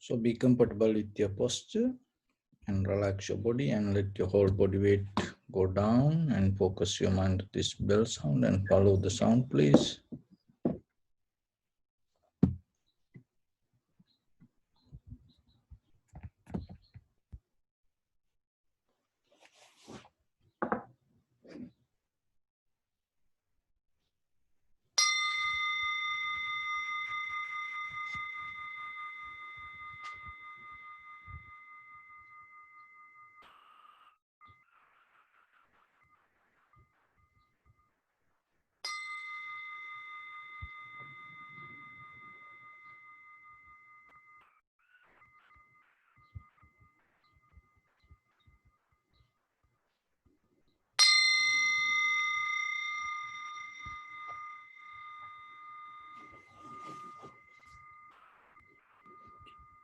So be comfortable with your posture and relax your body and let your whole body weight go down and focus your mind to this bell sound and follow the sound, please.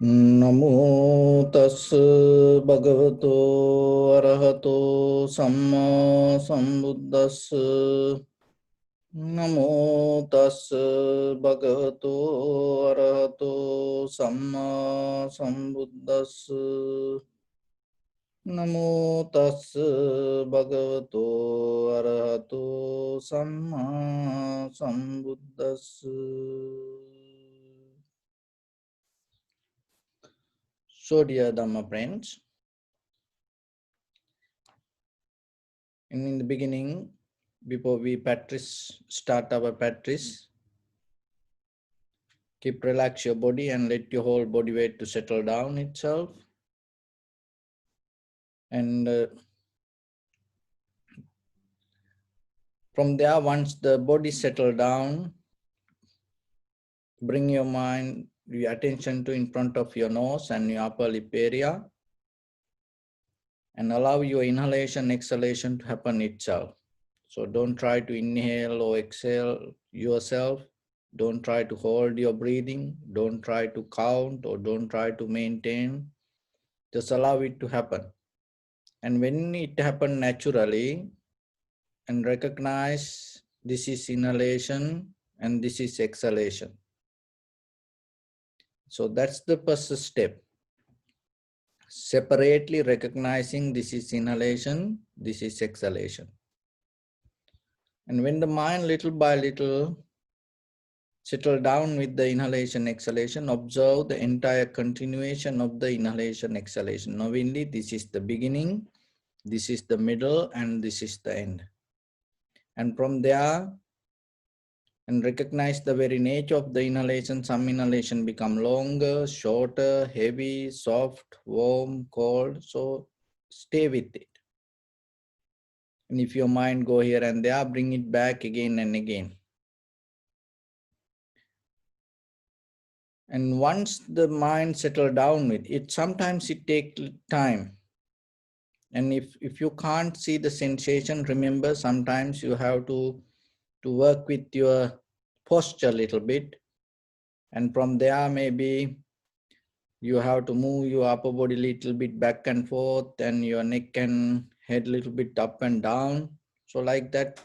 Namo tassa bhagavato arahato samma sambuddhassa. Namo tassa bhagavato arahato samma sambuddhassa. Namo tassa bhagavato arahato samma sambuddhassa. So dear Dhamma friends, in the beginning, before we start our practice, relax your body and let your whole body weight to settle down itself. And from there, once the body settle down, bring your attention to in front of your nose and your upper lip area, and allow your inhalation, exhalation to happen itself. So don't try to inhale or exhale yourself. Don't try to hold your breathing. Don't try to count or don't try to maintain. Just allow it to happen. And when it happens naturally, and recognize this is inhalation and this is exhalation. So that's the first step. Separately recognizing this is inhalation, this is exhalation. And when the mind little by little settle down with the inhalation, exhalation, observe the entire continuation of the inhalation, exhalation. Knowingly, this is the beginning, this is the middle, and this is the end. And from there, and recognize the very nature of the inhalation. Some inhalation become longer, shorter, heavy, soft, warm, cold. So stay with it. And if your mind go here and there, bring it back again and again. And once the mind settle down with it, sometimes it takes time. And if you can't see the sensation, remember sometimes you have to work with your posture a little bit. And from there, maybe you have to move your upper body a little bit back and forth, and your neck and head a little bit up and down. So like that,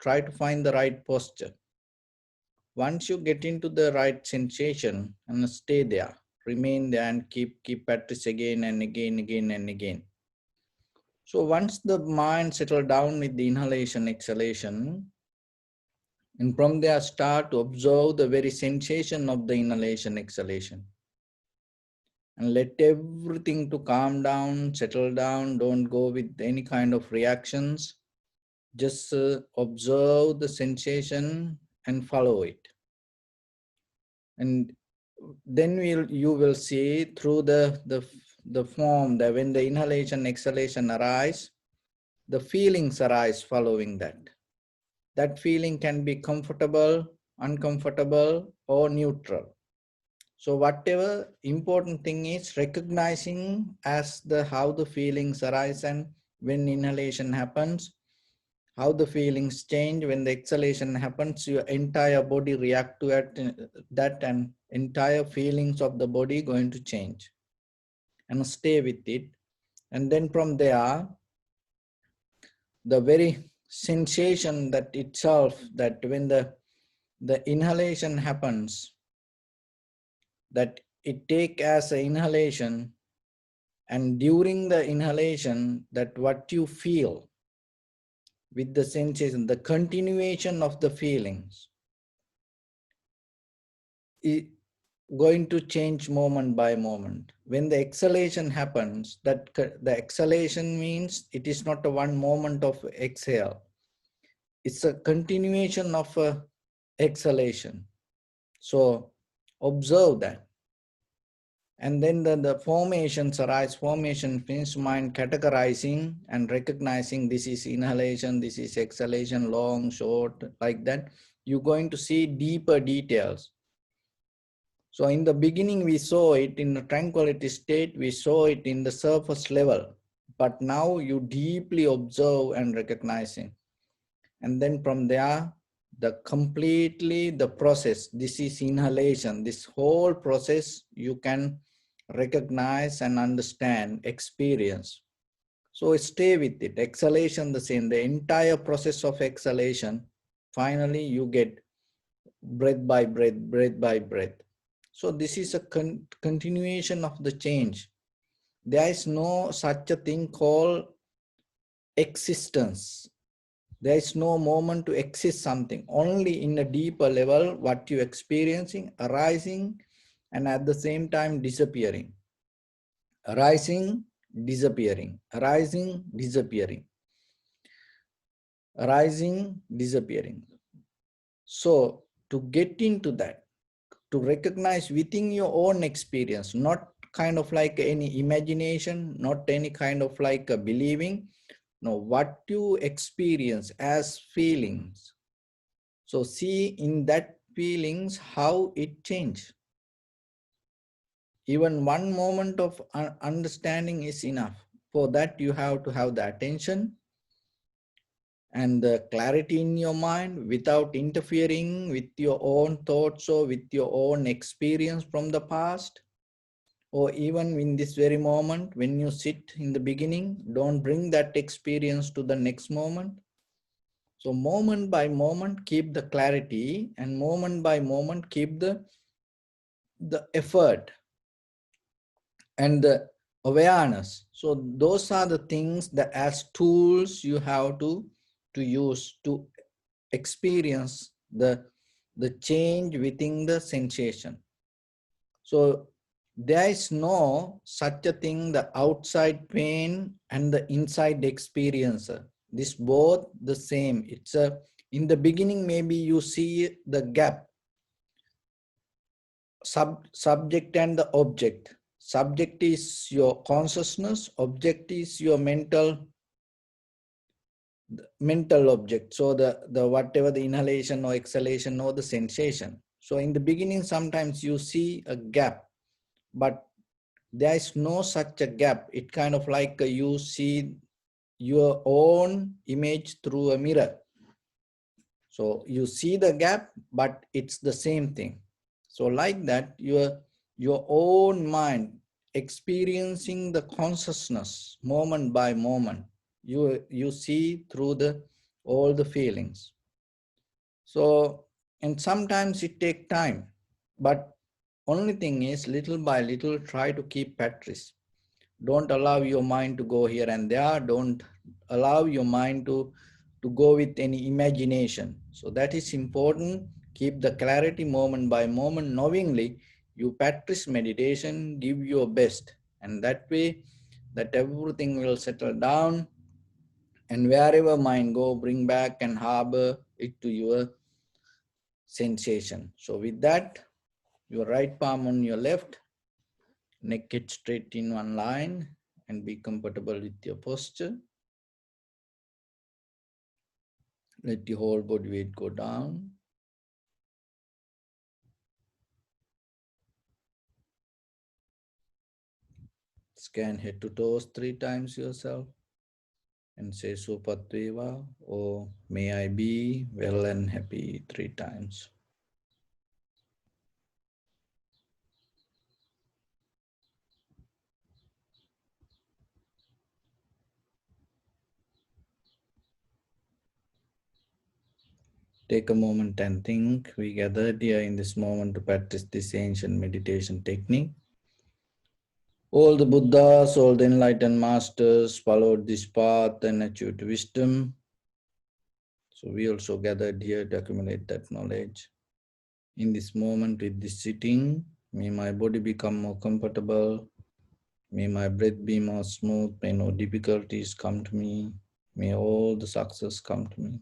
try to find the right posture. Once you get into the right sensation, and stay there, remain there and keep practice again and again and again. So once the mind settle down with the inhalation, exhalation, and from there start to observe the very sensation of the inhalation, exhalation. And let everything to calm down, settle down. Don't go with any kind of reactions. Just observe the sensation and follow it. And then you will see through the form that when the inhalation, exhalation arise, the feelings arise following that. That feeling can be comfortable, uncomfortable, or neutral. So whatever important thing is recognizing as how the feelings arise, and when inhalation happens, how the feelings change. When the exhalation happens, your entire body react to that, and entire feelings of the body going to change. And stay with it. And then from there, the very sensation that itself, that when the inhalation happens, that it take as an inhalation, and during the inhalation, that what you feel with the sensation, the continuation of the feelings is going to change moment by moment. When the exhalation happens, the exhalation means it is not a one moment of exhale. It's a continuation of a exhalation. So observe that. And then the formations arise. Formation means mind categorizing and recognizing this is inhalation, this is exhalation, long, short, like that. You're going to see deeper details. So in the beginning, we saw it in the tranquility state, we saw it in the surface level. But now you deeply observe and recognizing. And then from there, the process, this is inhalation, this whole process you can recognize and understand, experience. So stay with it. Exhalation the same, the entire process of exhalation, finally you get breath by breath, breath by breath. So this is a continuation of the change. There is no such a thing called existence. There is no moment to exist something. Only in a deeper level, what you're experiencing, arising, and at the same time disappearing. Arising, disappearing. Arising, disappearing. Arising, disappearing. So to get into that, to recognize within your own experience, not kind of like any imagination, not any kind of like a believing, no, what you experience as feelings. So see in that feelings how it changed. Even one moment of understanding is enough. For that you have to have the attention and the clarity in your mind without interfering with your own thoughts or with your own experience from the past. Or even in this very moment, when you sit in the beginning, don't bring that experience to the next moment. So moment by moment, keep the clarity, and moment by moment, keep the effort and the awareness. So those are the things that as tools you have to use to experience the change within the sensation. So there is no such a thing, the outside pain and the inside experiencer. This both the same. It's a, in the beginning, maybe you see the gap, subject and the object. Subject is your consciousness, object is your mental object. So the whatever the inhalation or exhalation or the sensation. So in the beginning, sometimes you see a gap, but there is no such a gap. It kind of like you see your own image through a mirror. So you see the gap, but it's the same thing. So like that, your own mind experiencing the consciousness moment by moment. You see through the all the feelings. So, and sometimes it takes time, but only thing is little by little try to keep practice. Don't allow your mind to go here and there. Don't allow your mind to go with any imagination. So that is important. Keep the clarity moment by moment, knowingly. You practice meditation, give your best, and that way that everything will settle down, and wherever mind go, bring back and harbor it to your sensation. So with that, your right palm on your left, neck it straight in one line, and be comfortable with your posture. Let the whole body weight go down. Scan head to toes 3 times yourself and say Supatveva, or may I be well and happy 3 times. Take a moment and think. We gathered here in this moment to practice this ancient meditation technique. All the Buddhas, all the enlightened masters followed this path and achieved wisdom. So we also gathered here to accumulate that knowledge. In this moment with this sitting, may my body become more comfortable. May my breath be more smooth. May no difficulties come to me. May all the success come to me.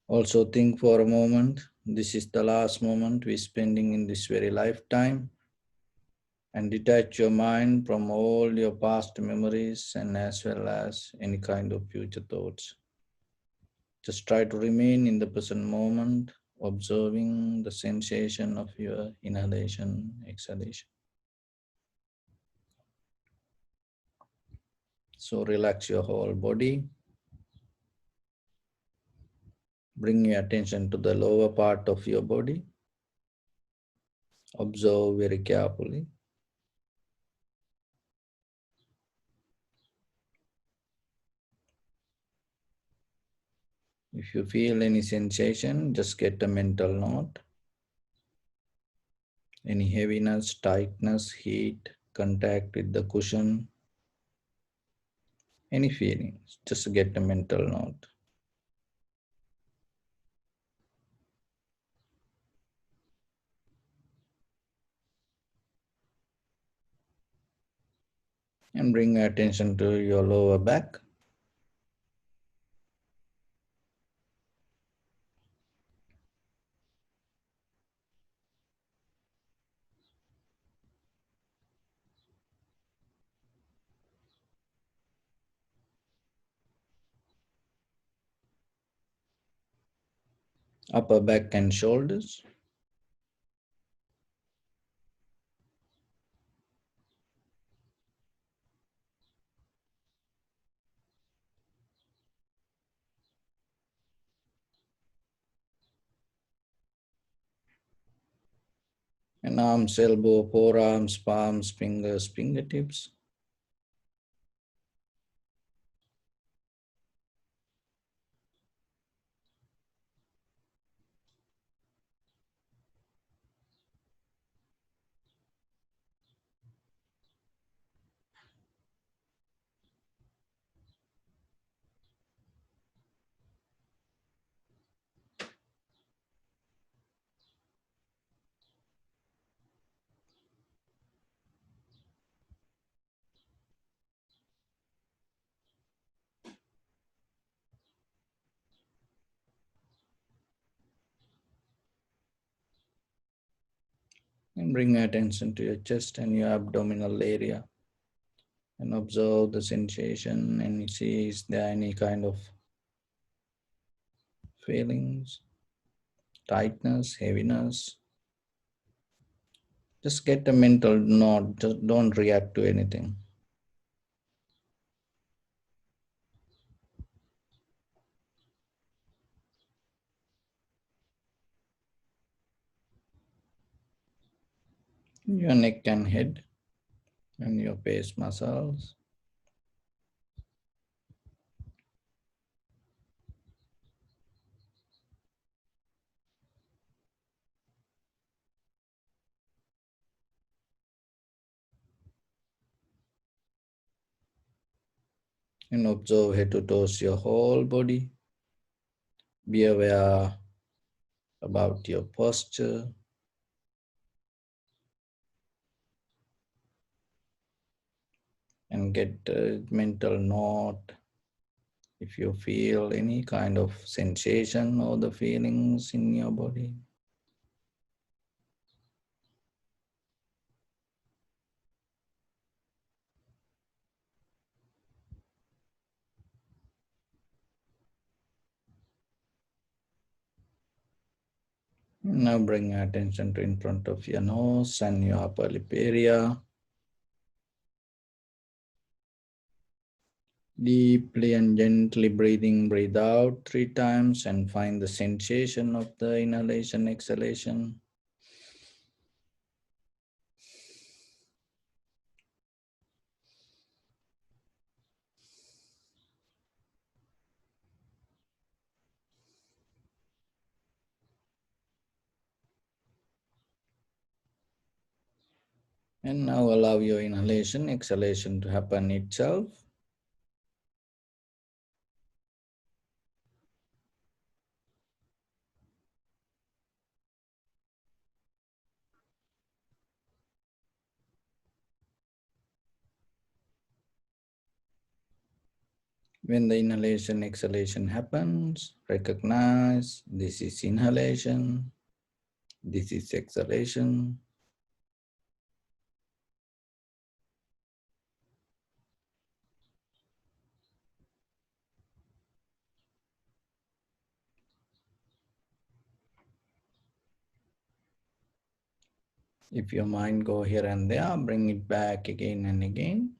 Also think for a moment, this is the last moment we're spending in this very lifetime, and detach your mind from all your past memories and as well as any kind of future thoughts. Just try to remain in the present moment, observing the sensation of your inhalation, exhalation. So relax your whole body. Bring your attention to the lower part of your body. Observe very carefully. If you feel any sensation, just get a mental note. Any heaviness, tightness, heat, contact with the cushion, any feelings, just get a mental note. And bring your attention to your lower back. Upper back and shoulders. And arms, elbow, forearms, palms, fingers, fingertips. And bring your attention to your chest and your abdominal area. And observe the sensation and see is there any kind of feelings, tightness, heaviness. Just get a mental note, just don't react to anything. Your neck and head and your face muscles. And observe head to toes your whole body. Be aware about your posture. And get a mental note if you feel any kind of sensation or the feelings in your body. Now bring your attention to in front of your nose and your upper lip area. Deeply and gently breathe out 3 times and find the sensation of the inhalation, exhalation. And now allow your inhalation, exhalation to happen itself. When the inhalation, exhalation happens, recognize this is inhalation, this is exhalation. If your mind go here and there, bring it back again and again.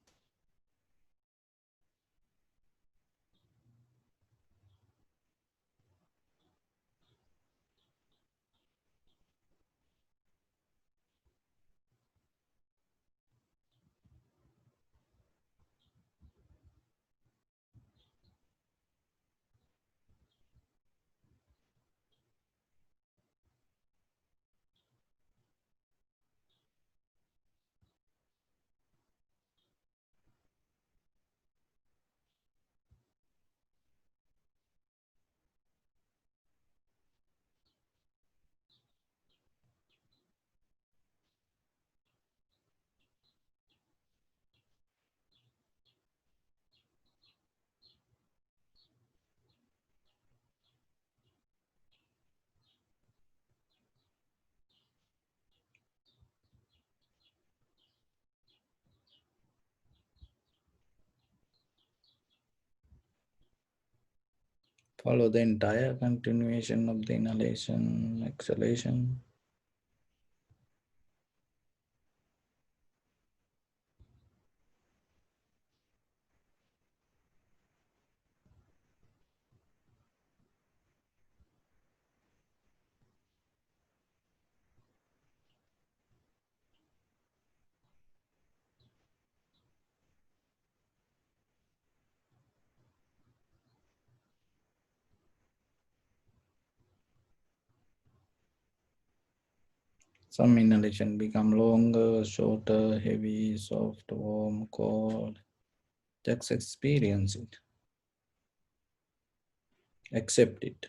Follow the entire continuation of the inhalation, exhalation. Some inhalation become longer, shorter, heavy, soft, warm, cold. Just experience it. Accept it.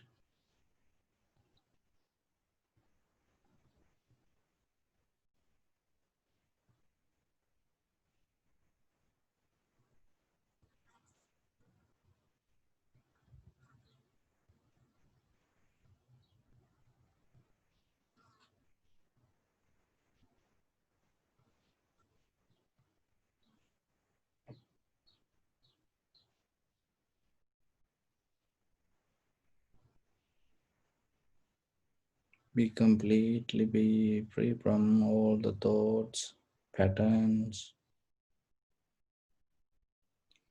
Be free from all the thoughts, patterns.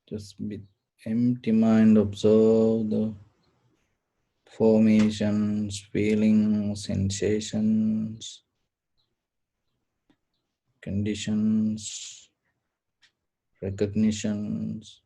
Just with empty mind, observe the formations, feelings, sensations, conditions, recognitions.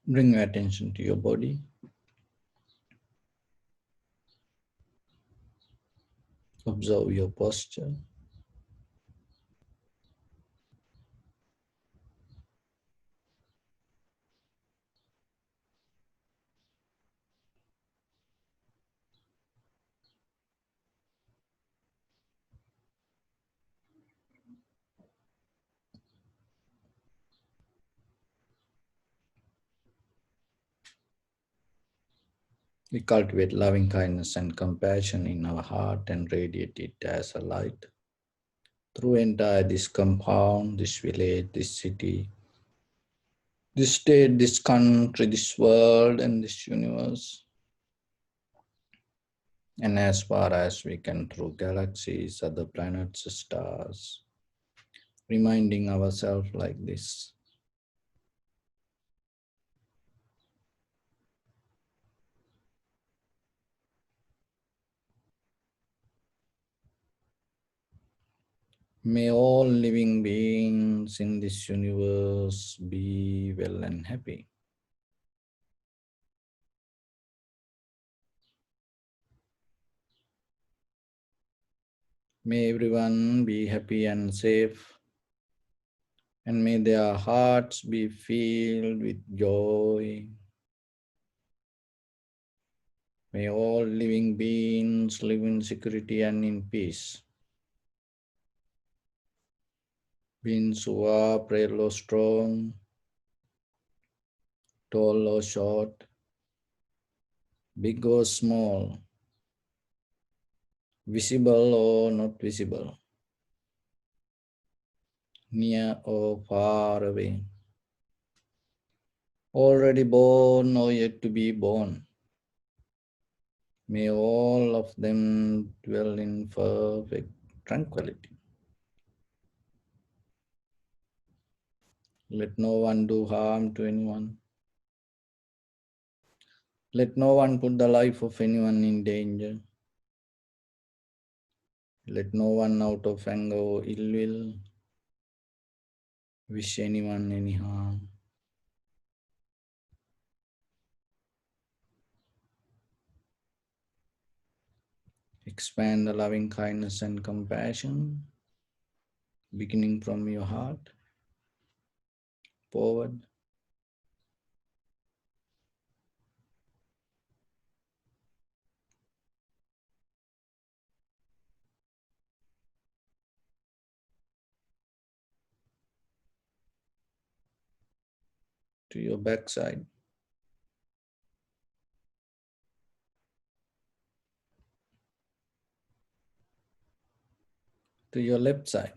Bring your attention to your body. Observe your posture. We cultivate loving kindness and compassion in our heart and radiate it as a light through entire this compound, this village, this city, this state, this country, this world, and this universe. And as far as we can through galaxies, other planets, stars, reminding ourselves like this. May all living beings in this universe be well and happy. May everyone be happy and safe, and may their hearts be filled with joy. May all living beings live in security and in peace. Beings who are frail or strong, tall or short, big or small, visible or not visible, near or far away, already born or yet to be born. May all of them dwell in perfect tranquility. Let no one do harm to anyone. Let no one put the life of anyone in danger. Let no one out of anger or ill will wish anyone any harm. Expand the loving kindness and compassion, beginning from your heart, forward, to your backside, to your left side,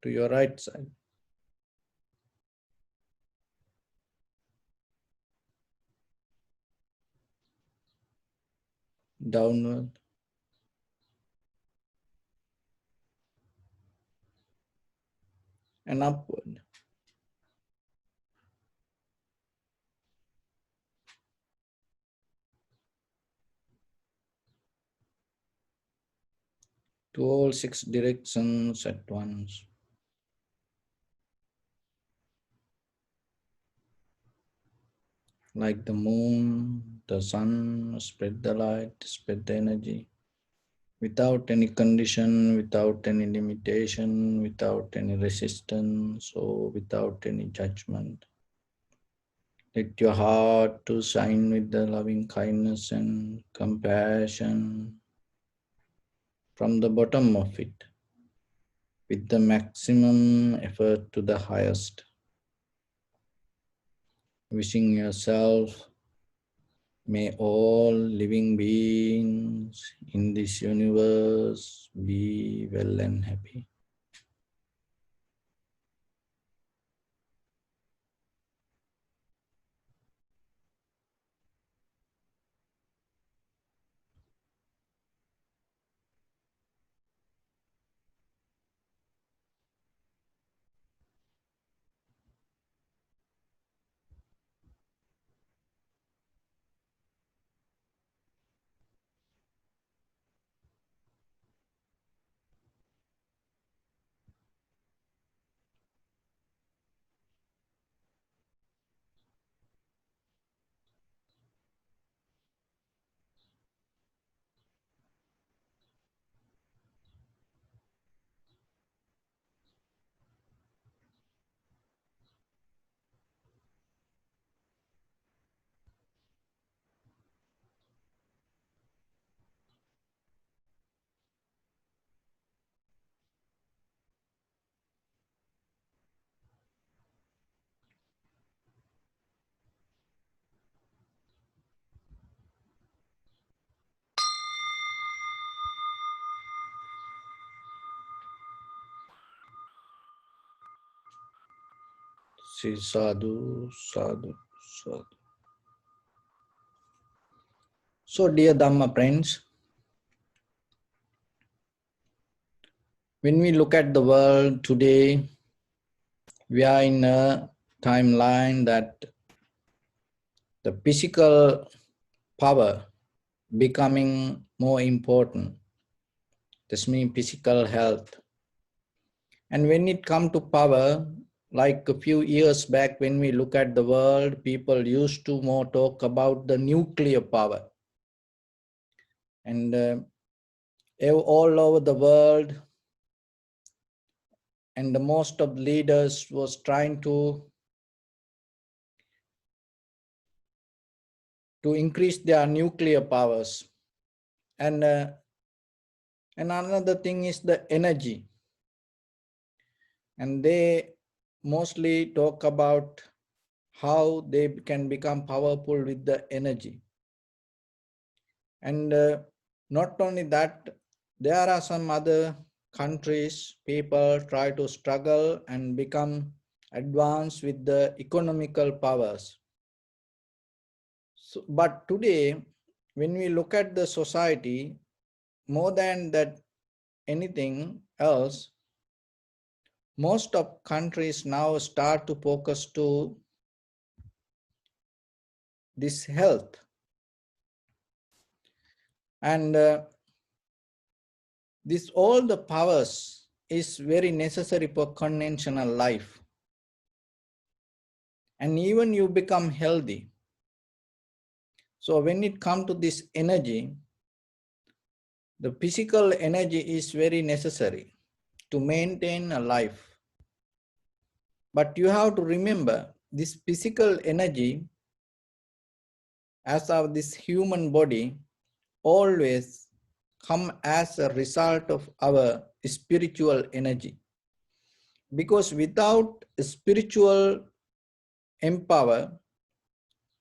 to your right side, downward, and upward. To all six directions at once. Like the moon, the sun, spread the light, spread the energy, without any condition, without any limitation, without any resistance, or without any judgment. Let your heart to shine with the loving kindness and compassion from the bottom of it, with the maximum effort to the highest. Wishing yourself, may all living beings in this universe be well and happy. See, sadhu, sadhu, sadhu. So, dear Dhamma friends, when we look at the world today, we are in a timeline that the physical power becoming more important. This means physical health. And when it comes to power, like a few years back, when we look at the world, people used to more talk about the nuclear power. And all over the world, and the most of leaders was trying to increase their nuclear powers. And another thing is the energy. And they mostly talk about how they can become powerful with the energy. And not only that, there are some other countries, people try to struggle and become advanced with the economical powers. So, but today, when we look at the society, more than that anything else, most of countries now start to focus to this health. And this all the powers is very necessary for conventional life. And even you become healthy. So when it comes to this energy, the physical energy is very necessary to maintain a life. But you have to remember this physical energy as of this human body always come as a result of our spiritual energy. Because without spiritual empower,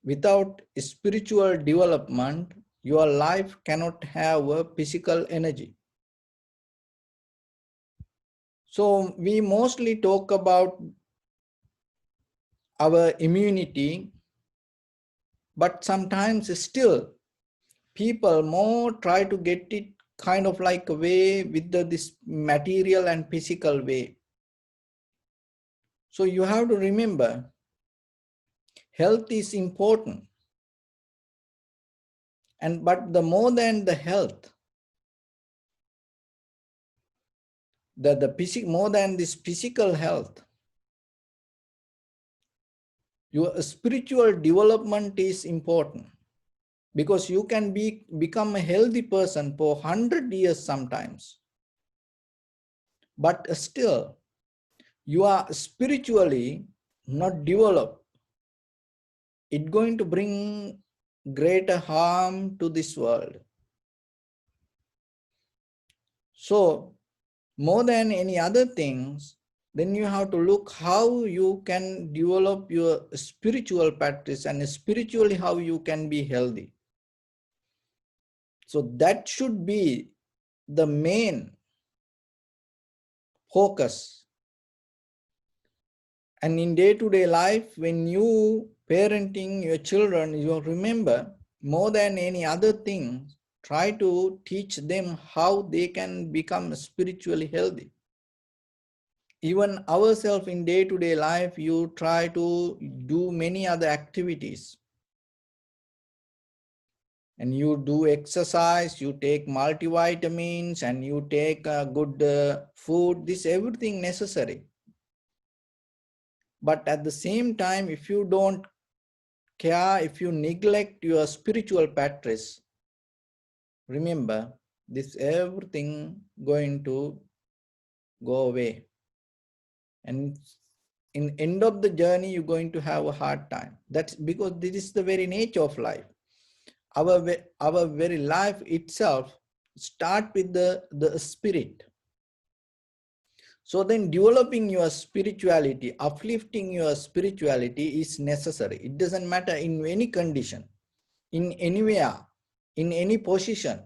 without spiritual development, your life cannot have a physical energy. So we mostly talk about our immunity, but sometimes still people more try to get it kind of like a way with this material and physical way. So you have to remember, health is important. But the more than the health, more than this physical health, your spiritual development is important. Because you can become a healthy person for 100 years sometimes. But still, you are spiritually not developed. It's going to bring greater harm to this world. So, more than any other things, then you have to look how you can develop your spiritual practice and spiritually how you can be healthy. So that should be the main focus. And in day-to-day life, when you parenting your children, you remember more than any other thing, try to teach them how they can become spiritually healthy. Even ourselves in day-to-day life, you try to do many other activities. And you do exercise, you take multivitamins, and you take good food. This everything necessary. But at the same time, if you don't care, if you neglect your spiritual practice, remember, this everything going to go away. And in end of the journey, you're going to have a hard time. That's because this is the very nature of life. Our very life itself start with the spirit. So then developing your spirituality, uplifting your spirituality is necessary. It doesn't matter in any condition, in anywhere, in any position.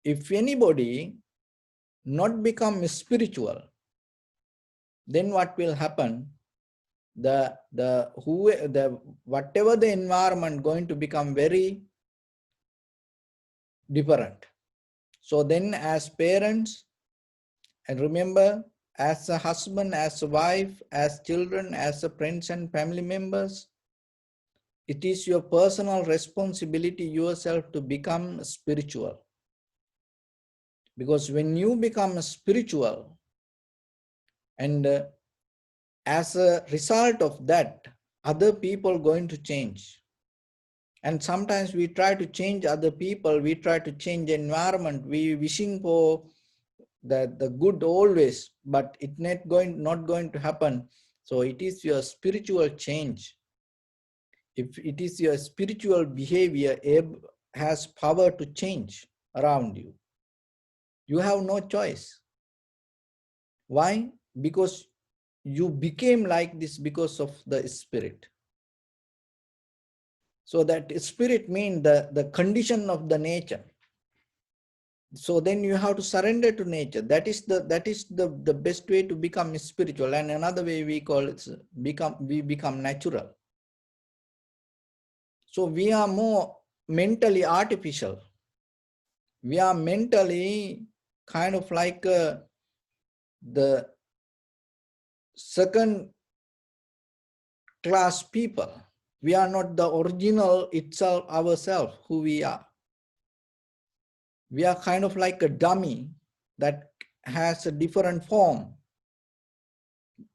If anybody not become spiritual, then what will happen? whatever the environment going to become very different. So then as parents, and remember, as a husband, as a wife, as children, as a friends and family members, it is your personal responsibility yourself to become spiritual. Because when you become spiritual, and as a result of that, other people going to change. And sometimes we try to change other people, we try to change the environment, we wishing for the good always, but it not going to happen. So it is your spiritual change. If it is your spiritual behavior has power to change around you, you have no choice. Why? Because you became like this because of the spirit. So that spirit means the condition of the nature. So then you have to surrender to nature. That is the best way to become spiritual. And another way we call it we become natural. So we are more mentally artificial. We are mentally kind of like the second class people. We are not the original itself, ourselves, who we are. We are kind of like a dummy that has a different form.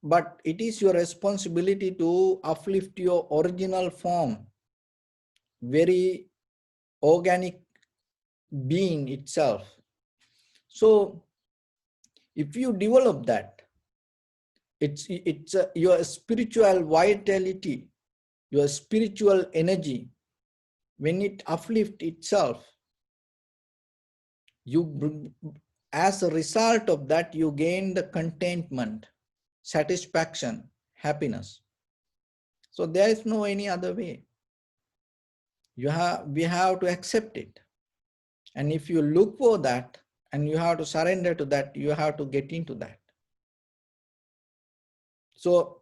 But it is your responsibility to uplift your original form, very organic being itself. So if you develop that, it's your spiritual vitality, your spiritual energy, when it uplifts itself, as a result of that, you gain the contentment, satisfaction, happiness. So there is no any other way. We have to accept it. And if you look for that and you have to surrender to that, you have to get into that. So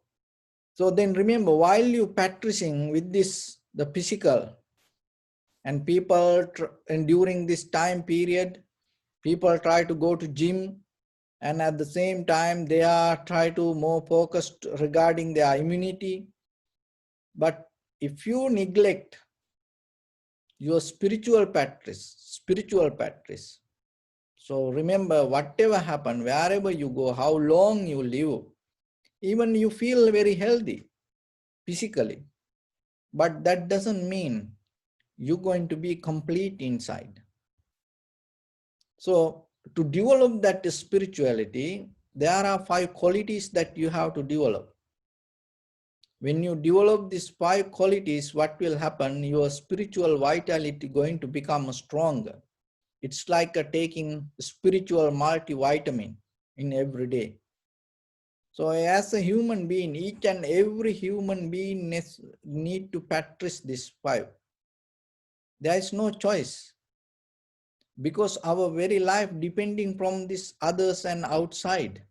then remember, while you practicing with this, the physical, and people, and during this time period, people try to go to gym, and at the same time they are try to more focused regarding their immunity. But if you neglect your spiritual practice, so remember, whatever happen, wherever you go, how long you live, even you feel very healthy physically, but that doesn't mean you're going to be complete inside. So to develop that spirituality, there are 5 qualities that you have to develop. When you develop these 5 qualities, what will happen? Your spiritual vitality going to become stronger. It's like taking spiritual multivitamin in every day. So as a human being, each and every human being need to practice this 5. There is no choice, because our very life depending from this others and outside.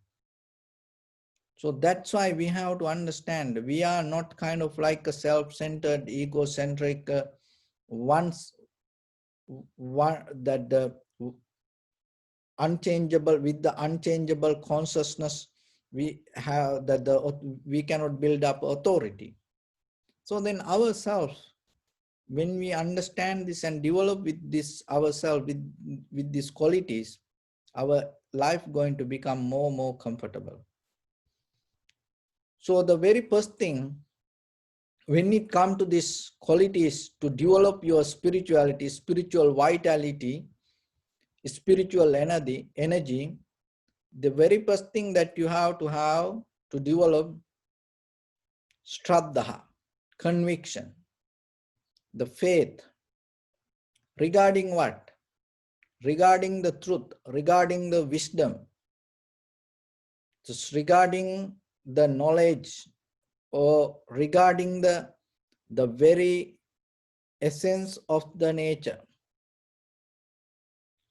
So that's why we have to understand, we are not kind of like a self-centered, egocentric, that the unchangeable, with the unchangeable consciousness, we have that we cannot build up authority. So then ourselves, when we understand this and develop with this ourselves, with these qualities, our life going to become more comfortable. So the very first thing, when it comes to these qualities to develop your spirituality, spiritual vitality, spiritual energy, the very first thing that you have to develop, Shraddha, conviction, the faith. Regarding what? Regarding the truth, regarding the wisdom, just regarding the knowledge, or regarding the very essence of the nature.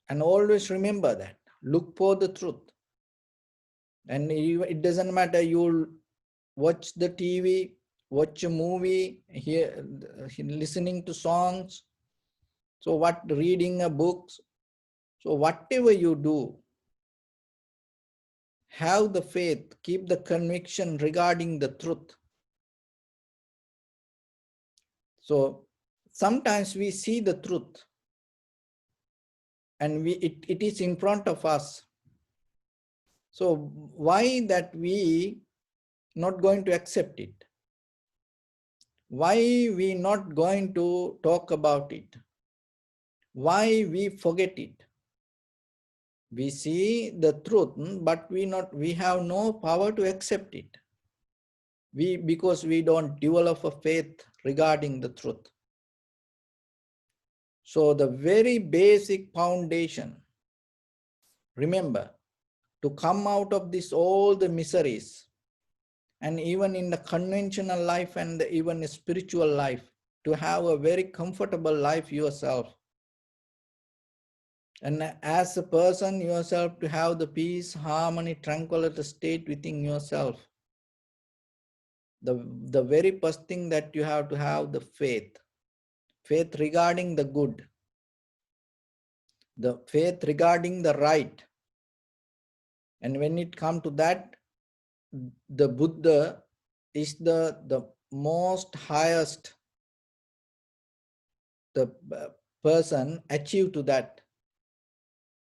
And always remember that. Look for the truth. And it doesn't matter you watch the TV, watch a movie, listening to songs, so what, reading a book. So whatever you do, have the faith, keep the conviction regarding the truth. So sometimes we see the truth and it is in front of us. So why that we not going to accept it? Why we not going to talk about it? Why we forget it? We see the truth, but we have no power to accept it. Because we don't develop a faith regarding the truth. So the very basic foundation, remember, to come out of this all the miseries, and even in the conventional life and even spiritual life, to have a very comfortable life yourself. And as a person yourself, to have the peace, harmony, tranquility state within yourself. The very first thing that you have to have the faith. Faith regarding the good. The faith regarding the right. And when it comes to that, the Buddha is the most highest, the person achieved to that.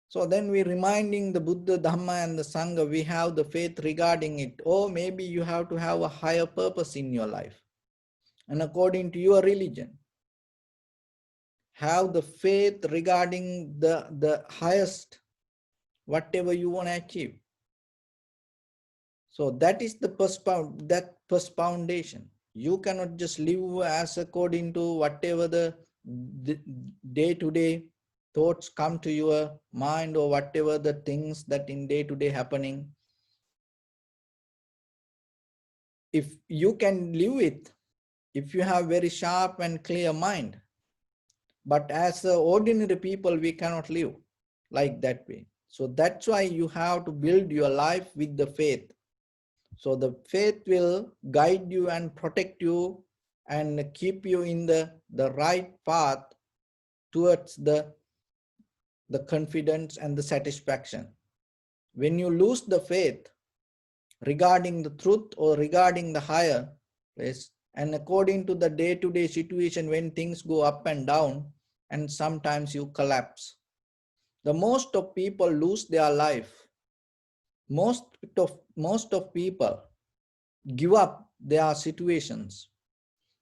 So then we reminding the Buddha, Dhamma and the Sangha, we have the faith regarding it. Or maybe you have to have a higher purpose in your life. And according to your religion, have the faith regarding the highest, whatever you want to achieve. So that is the first foundation. You cannot just live as according to whatever the day-to-day thoughts come to your mind, or whatever the things that in day-to-day happening. If you can live it, if you have very sharp and clear mind, but as ordinary people, we cannot live like that way. So that's why you have to build your life with the faith. So the faith will guide you and protect you and keep you in the right path towards the confidence and the satisfaction. When you lose the faith regarding the truth or regarding the higher place, and according to the day-to-day situation, when things go up and down, and sometimes you collapse. The most of people lose their life. Most of people give up their situations.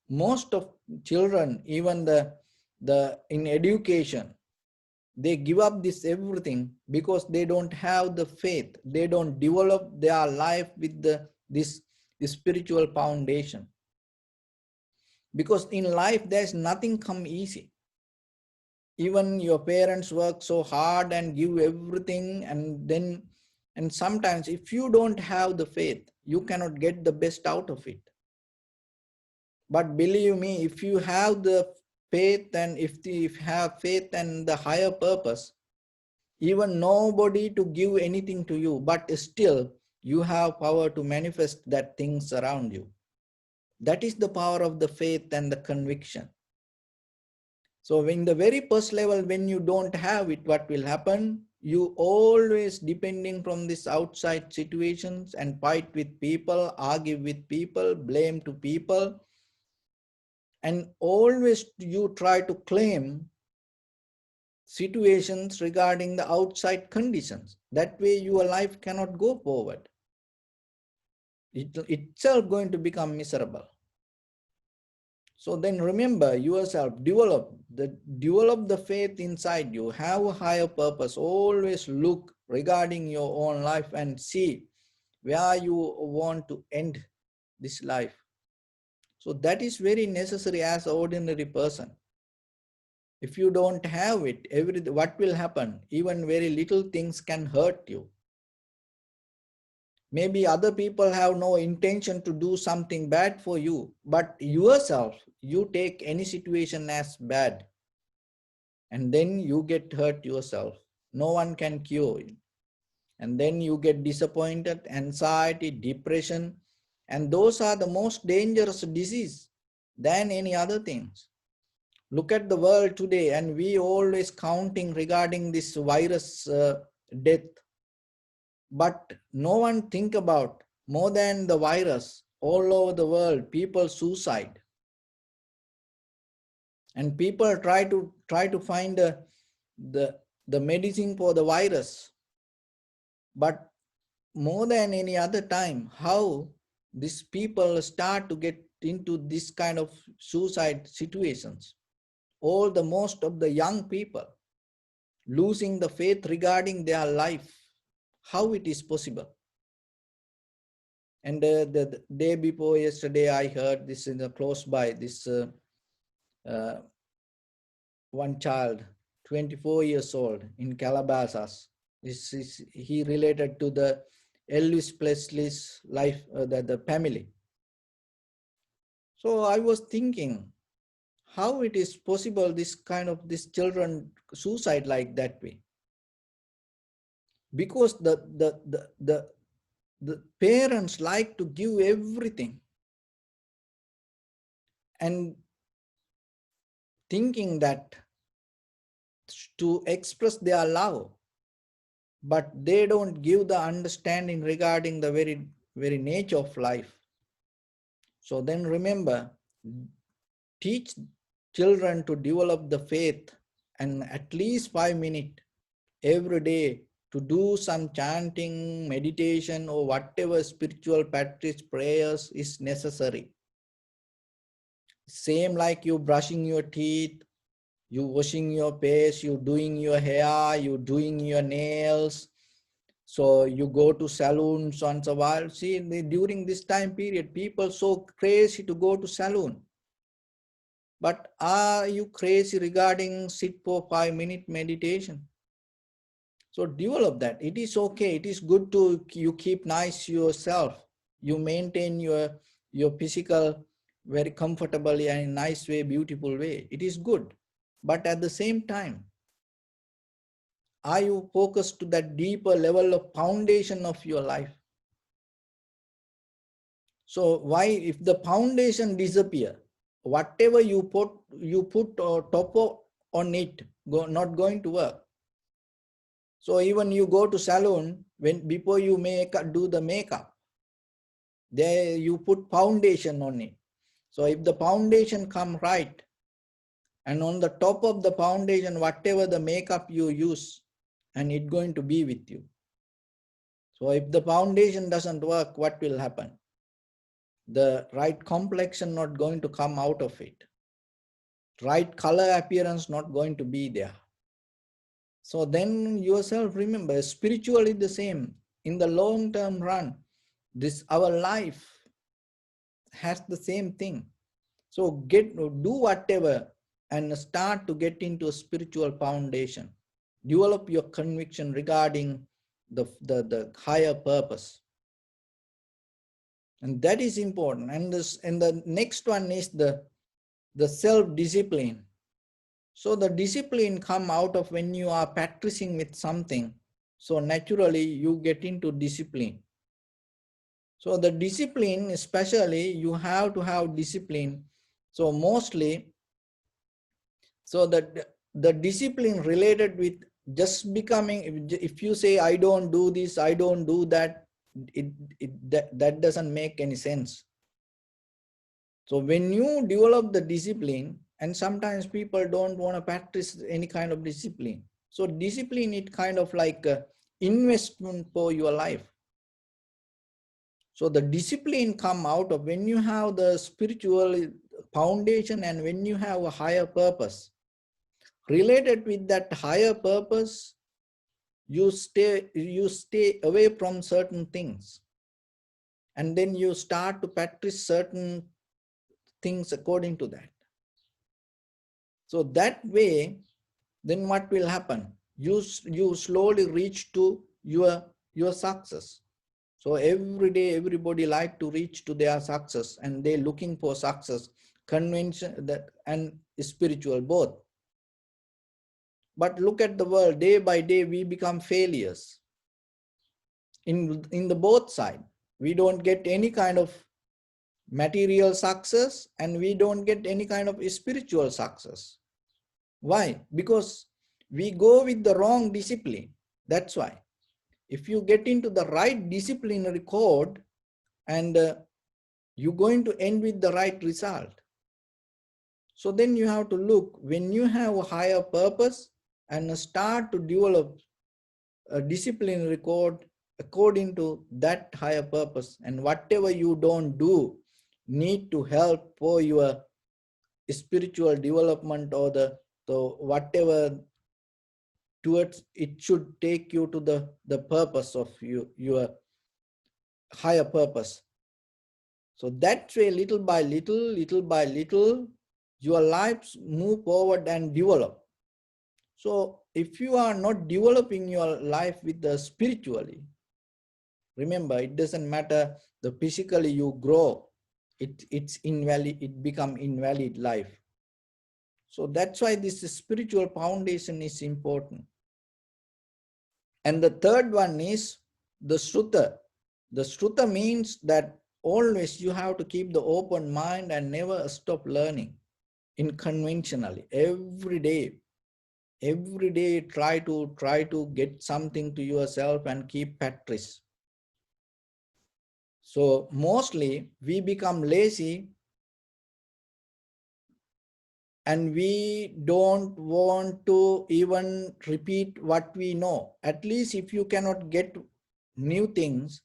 Most of children, even the in education, they give up this everything because they don't have the faith. They don't develop their life with this spiritual foundation. Because in life there's nothing come easy. Even your parents work so hard and give everything, and sometimes if you don't have the faith, you cannot get the best out of it. But believe me, if you have the faith, and if you have faith and the higher purpose, even nobody to give anything to you, but still you have power to manifest that things around you. That is the power of the faith and the conviction. So in the very first level, when you don't have it, what will happen? You always depending from this outside situations and fight with people, argue with people, blame to people. And always you try to claim situations regarding the outside conditions. That way your life cannot go forward. It's itself going to become miserable. So then remember yourself, develop the faith inside you, have a higher purpose, always look regarding your own life and see where you want to end this life. So that is very necessary as an ordinary person. If you don't have it, what will happen? Even very little things can hurt you. Maybe other people have no intention to do something bad for you, but yourself, you take any situation as bad, and then you get hurt yourself. No one can cure it. And then you get disappointed, anxiety, depression, And those are the most dangerous disease than any other things. Look at the world today, and we always counting regarding this virus death. But no one think about more than the virus. All over the world, people suicide. And people try to find the medicine for the virus. But more than any other time, how these people start to get into this kind of suicide situations. All the most of the young people losing the faith regarding their life. How it is possible? And the day before yesterday, I heard this in the close by this uh, one child, 24 years old in Calabasas. He related to the Elvis Presley's life, the family. So I was thinking, how it is possible this kind of this children suicide like that way? Because the parents like to give everything and thinking that to express their love, but they don't give the understanding regarding the very nature of life. So then remember, teach children to develop the faith and at least 5 minutes every day to do some chanting, meditation, or whatever spiritual practice prayers is necessary. Same like you brushing your teeth, you washing your face, you doing your hair, you doing your nails. So you go to salons once a while. See, during this time period, people so crazy to go to salon. But are you crazy regarding sit for 5 minute meditation? So develop that. It is okay. It is good to you keep nice yourself. You maintain your physical very comfortably and in nice way, beautiful way. It is good. But at the same time, are you focused to that deeper level of foundation of your life? So why, if the foundation disappear, whatever you put top on it, not going to work. So even you go to salon, when before you do the makeup, there you put foundation on it. So if the foundation come right, and on the top of the foundation, whatever the makeup you use, and it going to be with you. So if the foundation doesn't work, what will happen? The right complexion not going to come out of it. Right color appearance not going to be there. So then yourself remember, spiritually the same. In the long term run, this our life has the same thing. So do whatever and start to get into a spiritual foundation. Develop your conviction regarding the higher purpose. And that is important. And the next one is the self-discipline. So the discipline come out of when you are practicing with something. So naturally you get into discipline. So the discipline, especially you have to have discipline. So mostly, so that the discipline related with just becoming, if you say, I don't do this, I don't do that, that doesn't make any sense. So when you develop the discipline, and sometimes people don't want to practice any kind of discipline. So discipline, it kind of like a investment for your life. So the discipline come out of when you have the spiritual foundation and when you have a higher purpose. Related with that higher purpose, you stay away from certain things. And then you start to practice certain things according to that. So that way, then what will happen? You slowly reach to your success. So every day, everybody like to reach to their success, and they're looking for success, convention that and spiritual both. But look at the world, day by day, we become failures in the both side. We don't get any kind of material success and we don't get any kind of spiritual success. Why? Because we go with the wrong discipline. That's why. If you get into the right disciplinary code and you're going to end with the right result. So then you have to look, when you have a higher purpose and start to develop a disciplinary code according to that higher purpose, and whatever you don't do need to help for your spiritual development or the whatever towards it should take you to the purpose of your higher purpose. So that way, little by little, your lives move forward and develop. So if you are not developing your life with the spiritually, remember, it doesn't matter the physically you grow, it's invalid, it become invalid life. So that's why this spiritual foundation is important. And the third one is the Sruta. The Sruta means that always you have to keep the open mind and never stop learning unconventionally. Every day try to get something to yourself and keep practice. So mostly we become lazy and we don't want to even repeat what we know. At least if you cannot get new things,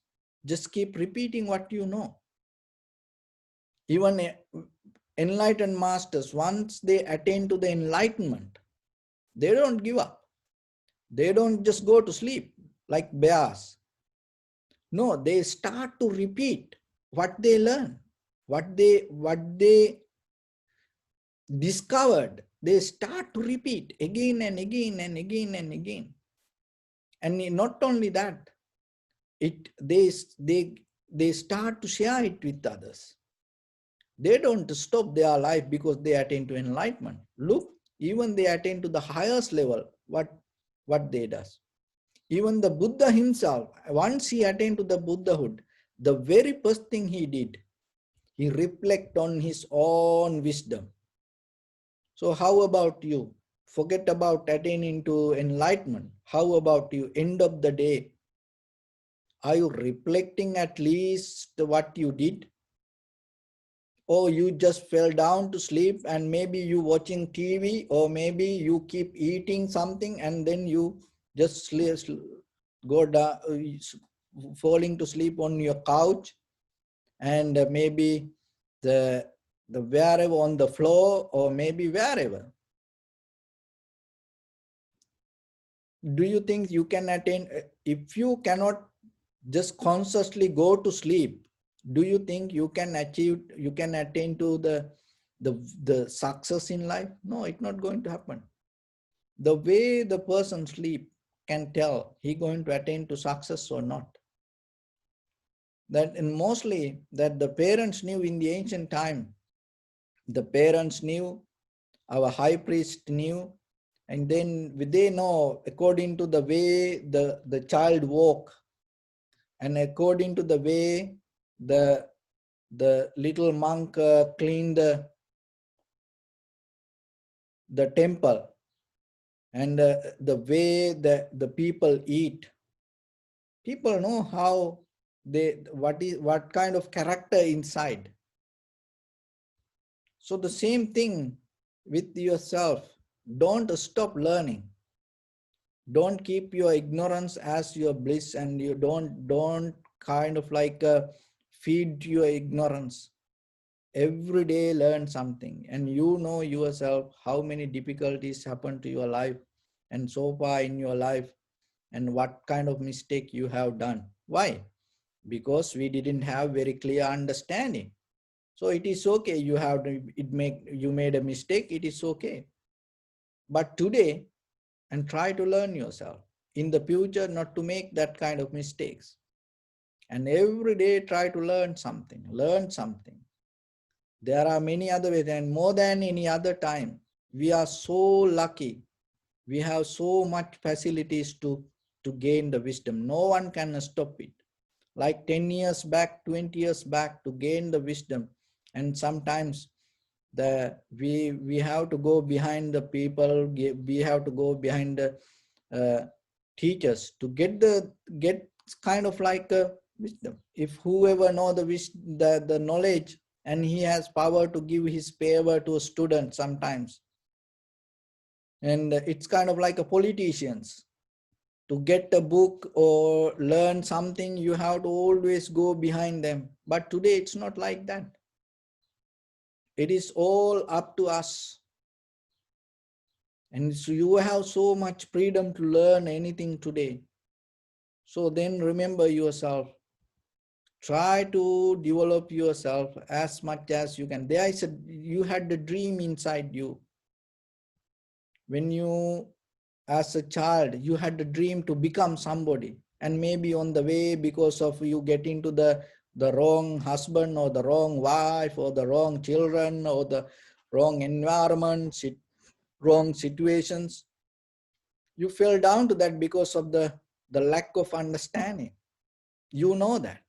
just keep repeating what you know. Even enlightened masters, once they attain to the enlightenment, they don't give up. They don't just go to sleep like bears. No, they start to repeat what they learn, what they discovered. They start to repeat again and again and again and again. And not only that, they start to share it with others. They don't stop their life because they attain to enlightenment. Look, even they attain to the highest level, what they does. Even the Buddha himself, once he attained to the Buddhahood, the very first thing he did, he reflect on his own wisdom. So how about you? Forget about attaining to enlightenment. How about you? End of the day, are you reflecting at least what you did? Or you just fell down to sleep and maybe you watching TV, or maybe you keep eating something and then you just go down, falling to sleep on your couch, and maybe the wherever on the floor or maybe wherever. Do you think you can attain, if you cannot just consciously go to sleep, do you think you can attain to the success in life? No, it's not going to happen. The way the person sleep can tell he going to attain to success or not. That, and mostly that the parents knew in the ancient time, the parents knew, our high priest knew, and then they know according to the way the child walk, and according to the way the little monk cleaned the temple, and the way the people eat. People know how what kind of character inside. So the same thing with yourself. Don't stop learning. Don't keep your ignorance as your bliss, and you don't kind of like feed your ignorance. Every day learn something, and you know yourself how many difficulties happen to your life and so far in your life, and what kind of mistake you have done. Why? Because we didn't have very clear understanding. So it is okay, you made a mistake, it is okay. But today, and try to learn yourself in the future not to make that kind of mistakes. And every day try to learn something. There are many other ways, and more than any other time, we are so lucky. We have so much facilities to gain the wisdom. No one can stop it. like 10 years back, 20 years back, to gain the wisdom. And sometimes we have to go behind the people, we have to go behind the teachers to get kind of like a wisdom. If whoever know the knowledge, and he has power to give his favor to a student sometimes, and it's kind of like a politicians. To get a book or learn something, you have to always go behind them. But today it's not like that. It is all up to us. And so you have so much freedom to learn anything today. So then remember yourself. Try to develop yourself as much as you can. You had the dream inside you. When you, as a child, you had the dream to become somebody. And maybe on the way, because of you get into the wrong husband or the wrong wife or the wrong children or the wrong environment, wrong situations, you fell down to that because of the lack of understanding. You know that.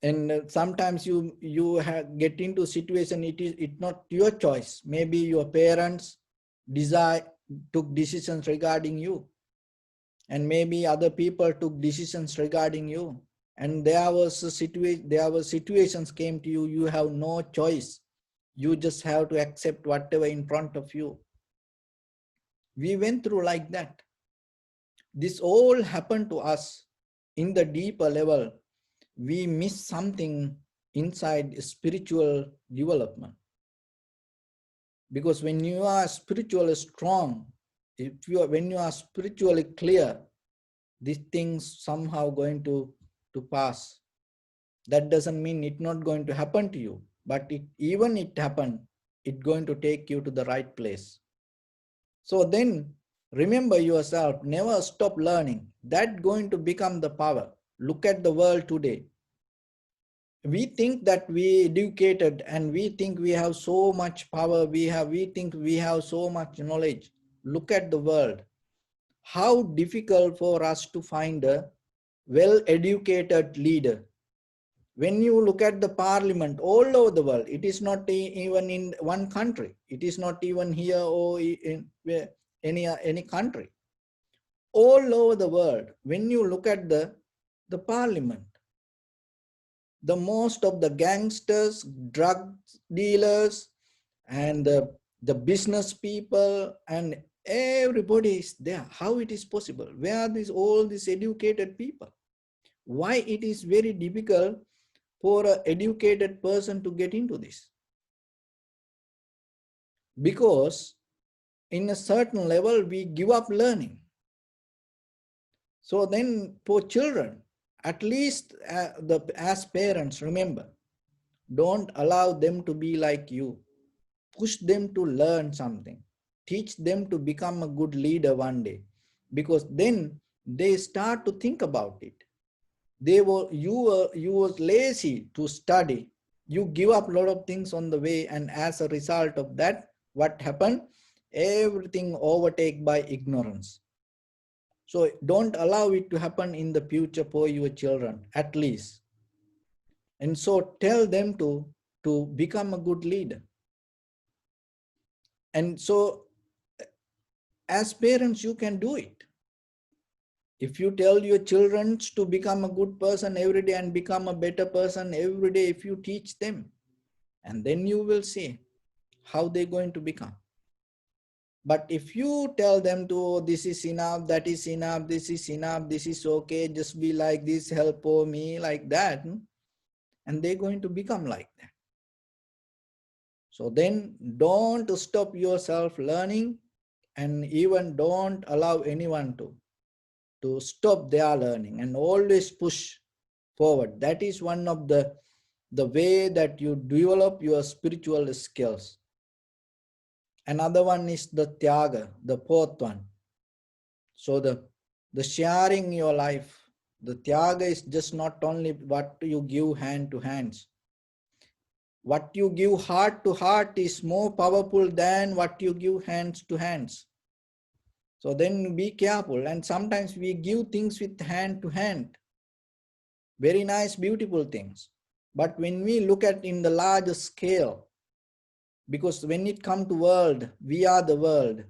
And sometimes you get into a situation, it's not your choice. Maybe your parents took decisions regarding you, and maybe other people took decisions regarding you, and there were situations came to you. You have no choice. You just have to accept whatever in front of you. We went through like that. This all happened to us in the deeper level. We miss something inside spiritual development. Because when you are spiritually strong, when you are spiritually clear, these things somehow going to pass. That doesn't mean it's not going to happen to you, but even it happened, it's going to take you to the right place. So then remember yourself, never stop learning. That's going to become the power. Look at the world today. We think that we educated and we think we have so much power, we think we have so much knowledge. Look at the world. How difficult for us to find a well-educated leader. When you look at the parliament all over the world, it is not even in one country. It is not even here or in any country. All over the world, when you look at the parliament, the most of the gangsters, drug dealers, and the business people, and everybody is there. How it is possible? Where are all these educated people? Why it is very difficult for an educated person to get into this? Because in a certain level, we give up learning. So then for children, at least as parents, remember, don't allow them to be like you. Push them to learn something. Teach them to become a good leader one day, because then they start to think about it. You were lazy to study. You give up a lot of things on the way, and as a result of that, what happened? Everything overtaken by ignorance. So don't allow it to happen in the future for your children, at least. And so tell them to become a good leader. And so as parents, you can do it. If you tell your children to become a good person every day and become a better person every day, if you teach them, and then you will see how they're going to become. But if you tell them to, oh, this is enough, that is enough, this is enough, this is okay, just be like this, help for me, like that, and they're going to become like that. So then don't stop yourself learning, and even don't allow anyone to stop their learning, and always push forward. That is one of the way that you develop your spiritual skills. Another one is the tyaga, the fourth one. So the sharing your life, the tyaga is just not only what you give hand to hands. What you give heart to heart is more powerful than what you give hands to hands. So then be careful. And sometimes we give things with hand to hand, Very nice, beautiful things. But when we look at in the larger scale, because when it comes to world, we are the world.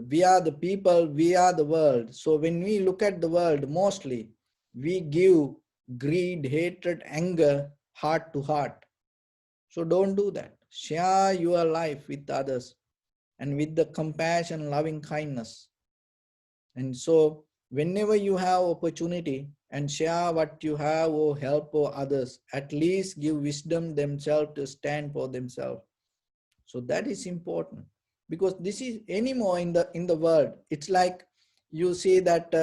We are the people, we are the world. So when we look at the world, mostly we give greed, hatred, anger, heart to heart. So don't do that. Share your life with others and with the compassion, loving kindness. And so whenever you have opportunity and share what you have or help for others, at least give wisdom themselves to stand for themselves. So that is important, because this is anymore in the world. It's like you see that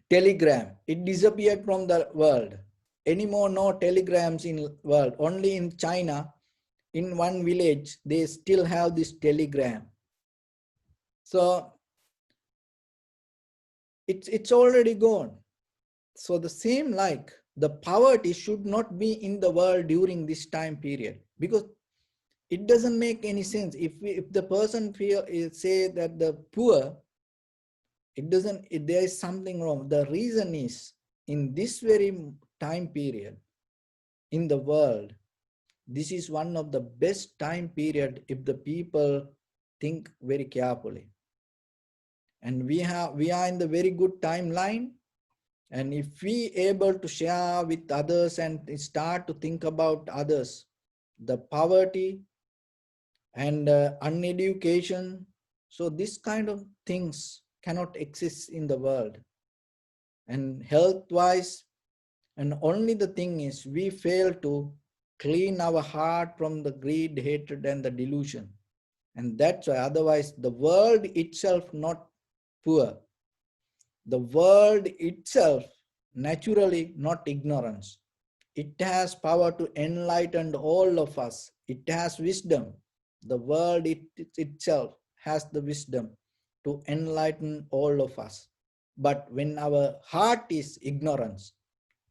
telegram, it disappeared from the world. Anymore no telegrams in world. Only in China, in one village, they still have this telegram. So it's already gone. So the same, like the poverty should not be in the world during this time period, because it doesn't make any sense. If the person say that the poor, it doesn't, there is something wrong. The reason is, in this very time period in the world, this is one of the best time period if the people think very carefully. And we are in the very good timeline. And if we able to share with others and start to think about others, the poverty and uneducation, so this kind of things cannot exist in the world. And health wise, and only the thing is, we fail to clean our heart from the greed, hatred, and the delusion. And that's why, otherwise the world itself not poor. The world itself naturally not ignorance. It has power to enlighten all of us. It has wisdom. The world itself has the wisdom to enlighten all of us. But when our heart is ignorance,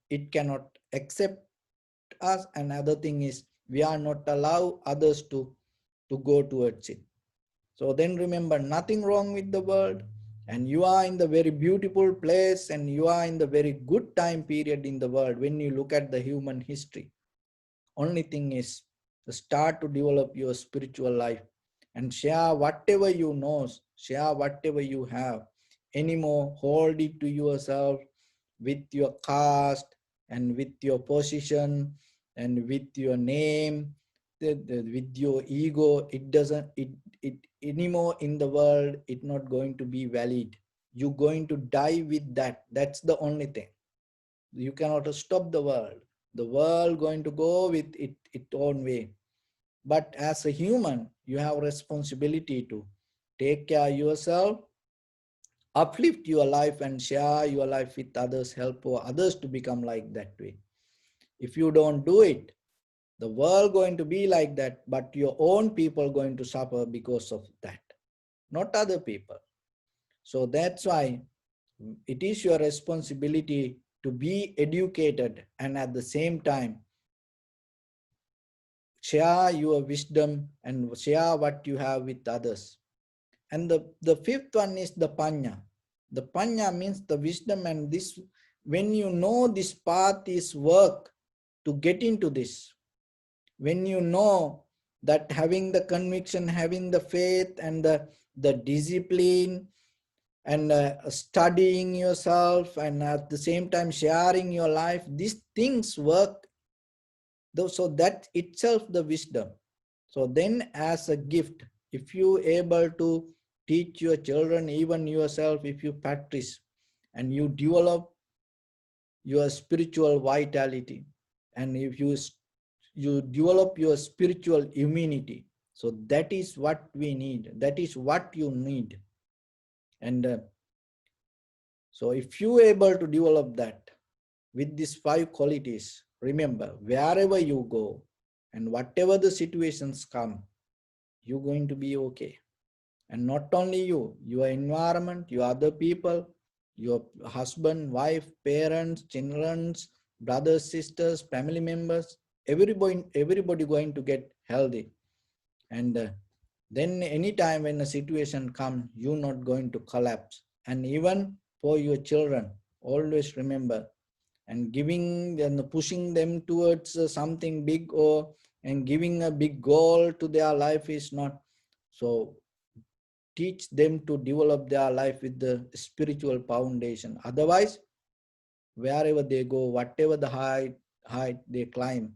it cannot accept us. Another thing is, we are not allow others to go towards it. So then remember, nothing wrong with the world, and you are in the very beautiful place, and you are in the very good time period in the world when you look at the human history. Only thing is, start to develop your spiritual life and share whatever you know, share whatever you have. Anymore, hold it to yourself with your caste and with your position and with your name, with your ego. It doesn't, it anymore in the world, it's not going to be valid. You're going to die with that. That's the only thing. You cannot stop the world going to go with its own way. But as a human, you have responsibility to take care of yourself, uplift your life, and share your life with others, help for others to become like that way. If you don't do it, the world going to be like that, but your own people going to suffer because of that, not other people. So that's why it is your responsibility to be educated, and at the same time share your wisdom and share what you have with others. And the fifth one is the panya. The panya means the wisdom, and this, when you know this path is work to get into this, when you know that having the conviction, having the faith, and the discipline, and studying yourself, and at the same time sharing your life, these things work. So that itself the wisdom. So then, as a gift, if you able to teach your children, even yourself, if you practice and you develop your spiritual vitality, and if you develop your spiritual immunity, so that is what we need, that is what you need. And so if you able to develop that with these 5 qualities, remember, wherever you go and whatever the situations come, you're going to be okay. And not only you, your environment, your other people, your husband, wife, parents, children, brothers, sisters, family members, everybody going to get healthy. And then anytime when a situation comes, you're not going to collapse. And even for your children, Always remember. And giving and pushing them towards something big, or and giving a big goal to their life is not. So teach them to develop their life with the spiritual foundation. Otherwise, wherever they go, whatever the height they climb,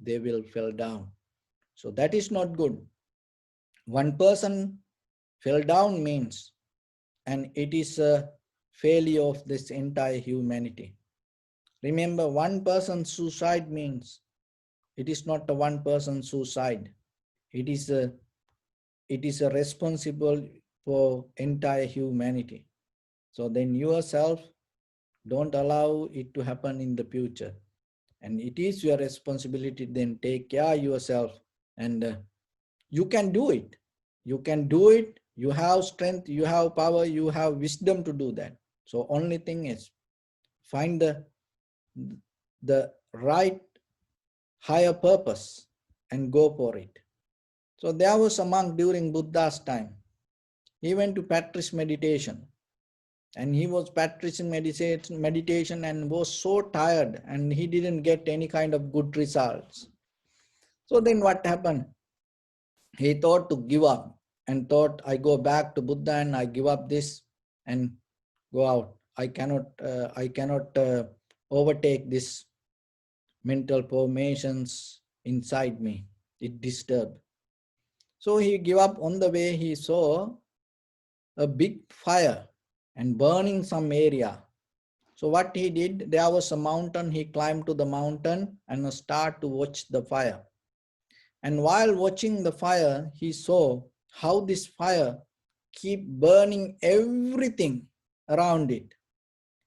they will fall down. So that is not good. One person fell down means, and it is a failure of this entire humanity. Remember, one person suicide means it is not a one person suicide. It is a responsible for entire humanity. So then yourself, don't allow it to happen in the future. And it is your responsibility, then take care yourself, and you can do it. You can do it. You have strength, you have power, you have wisdom to do that. So only thing is find the right higher purpose and go for it. So there was a monk during Buddha's time. He went to practice meditation, and he was practicing meditation and was so tired, and he didn't get any kind of good results. So then what happened? He thought to give up, and thought, I go back to Buddha and I give up this and go out. I cannot overtake this mental formations inside me. It disturbed. So he gave up. On the way, he saw a big fire and burning some area. So what he did, there was a mountain. He climbed to the mountain and started to watch the fire. And while watching the fire, he saw how this fire keep burning everything around it.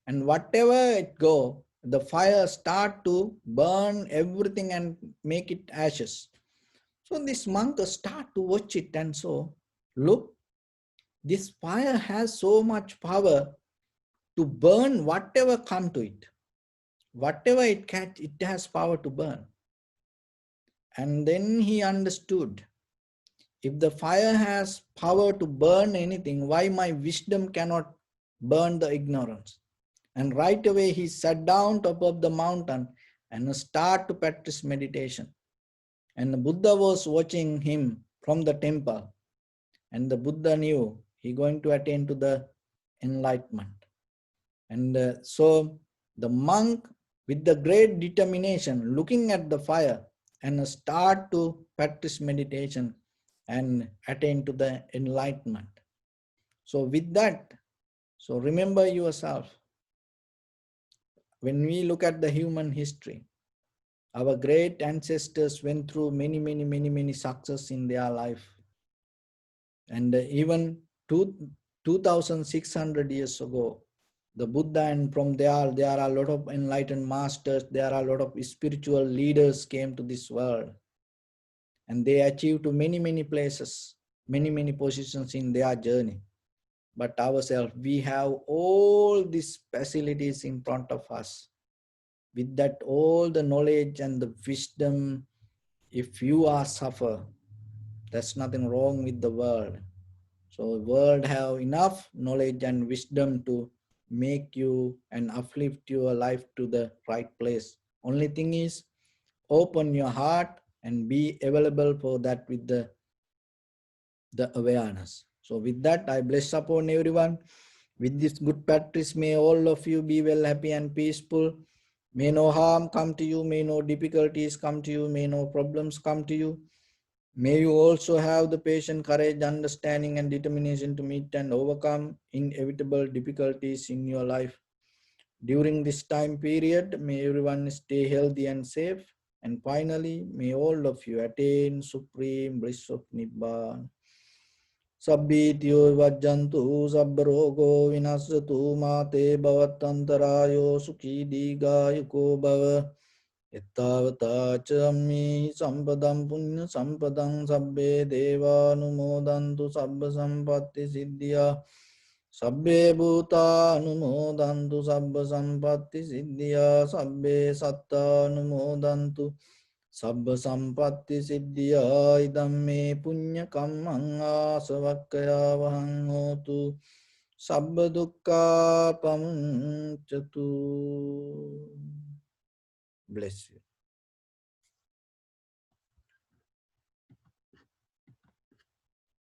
And whatever it go, the fire start to burn everything and make it ashes. So this monk start to watch it, and so, look, this fire has so much power to burn whatever come to it. Whatever it catch, it has power to burn. And then he understood, if the fire has power to burn anything, why my wisdom cannot burn the ignorance? And right away he sat down top of the mountain and start to practice meditation. And the Buddha was watching him from the temple. And the Buddha knew he going to attain to the enlightenment. And so the monk, with the great determination, looking at the fire and start to practice meditation and attain to the enlightenment. So with that, so remember yourself, when we look at the human history, our great ancestors went through many success in their life. And even 2,600 years ago, the Buddha, and from there are a lot of enlightened masters, there are a lot of spiritual leaders came to this world. And they achieved to many places, many positions in their journey. But ourselves, we have all these facilities in front of us. With that, all the knowledge and the wisdom, if you are suffer, there's nothing wrong with the world. So world have enough knowledge and wisdom to make you and uplift your life to the right place. Only thing is, open your heart and be available for that with the awareness. So with that, I bless upon everyone. With this good practice, may all of you be well, happy and peaceful. May no harm come to you, may no difficulties come to you, may no problems come to you. May you also have the patience, courage, understanding and determination to meet and overcome inevitable difficulties in your life. During this time period, may everyone stay healthy and safe. And finally, may all of you attain supreme bliss of Nibbana. Sabbityo vajjantu sabbarogo vinasatu mate bhavatantarayo sukhi digayuko bhava. Ettavata chammi sampadam punya sampadam sabbe devanumodantu sabba sampatti siddhya. Sabbe bhuta anumodantu sabba sampatti siddhya. Sabbe satta anumodantu sabba sampatti siddhya. Idam me punya kammang asavakkaya vahang hotu. sabba dukkha pamuncatu. Bless you.